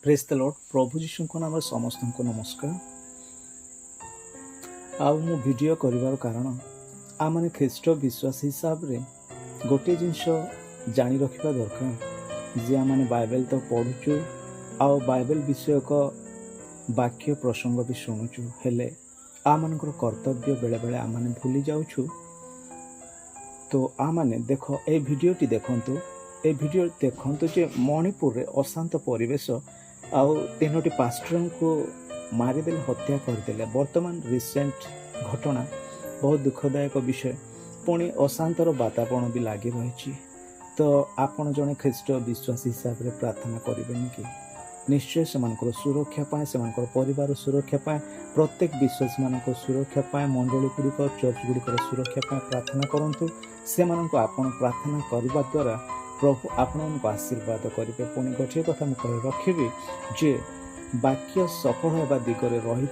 Praise the Lord प्रभु जीशु नाम समस्त को नमस्कार। आउ मु वीडियो करिवार कारण आ माने ख्रीष्ट विश्वास हिसाब रे गोटे जिनस जानी रखिबा दरकार जे आम बाइबल तो पढ़ुचु आ बाइबल विषयक वाक्य प्रसंग भी शुणुचु हेले आ मानकर कर्तव्य बेले बेले आम भूली जाउछु। तो आ माने देखो ए वीडियोटी देखंतु ए वीडियो देखंतु जे मणिपुर रे अशांत परिवेश आउ 3टी पास्टर को मारिदेले हत्या करदेले। वर्तमान रिसेंट घटना बहुत दुखदायक विषय पुणी अशांतर वातावरण भी लगी रही। तो आपण जने ख्रीष्ट विश्वास हिसाब रे प्रार्थना करें कि निश्चय से सुरक्षा पाए से परिवार सुरक्षा पाए प्रत्येक विश्वास मान सुरक्षा पाए मंडली गुड़िक चर्च गुड़िक सुरक्षा पाए प्रार्थना करूँ। से आपण प्रार्थना करने द्वारा प्रभु आपण को आशीर्वाद करेंगे। पुणी गोटे कथा मुझे रखी जे वाक्य सफल होगा दिगरे रही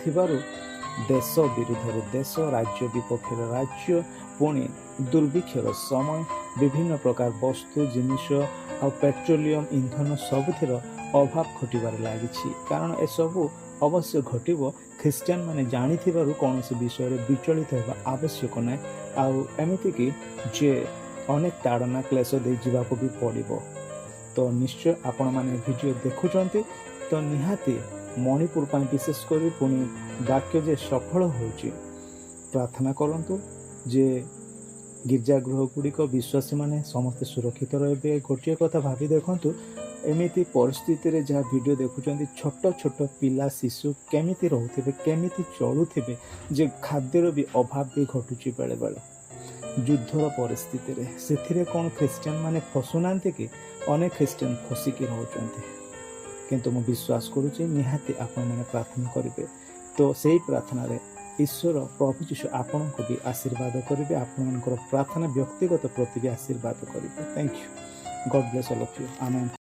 देश विरुद्ध देश राज्य विपक्ष राज्य पुणी दुर्भिक्षर समय विभिन्न प्रकार वस्तु जिनिष आ पेट्रोलियम इंधन सबुथिर अभाव घटबार लगी। कारण ए सबू अवश्य घटब ख्रीस्टियान माने जानी कौन विषय विचलित होगा आवश्यक ना। आमती कि जे अनेक ताड़ना क्लेश दे जावाक भी पड़ो। तो निश्चय आपण मैंने वीडियो देखुंत तो निहाती मणिपुर पर विशेषकर पुणी वाक्य जे सफल हो प्रार्थना करूँ जे गिर्जागृह गुड़िक विश्वासी माने समस्ते सुरक्षित रे। गोटे कथा भावी देखूँ एमती परिस्थिति जहाँ वीडियो देखुं छोट छोट पिला शिशु केमिति रोथे केमिति चलुथे जे खाद्यर भी अभाव भी घटुची बेले बेले युद्धर परिस्थिति रे से कौन ख्रीस्टियान माने फसुना कि अनेक ख्रीस्टियान फसिकी रोचते। किंतु मु विश्वास करुचे निहाती आपण मैंने प्रार्थना करेंगे। तो सही प्रार्थना रे ईश्वर प्रभु जीशु आपण को भी आशीर्वाद करेंगे। आपण प्रार्थना व्यक्तिगत प्रति भी आशीर्वाद करेंगे। Thank you. God bless all of you. Amen.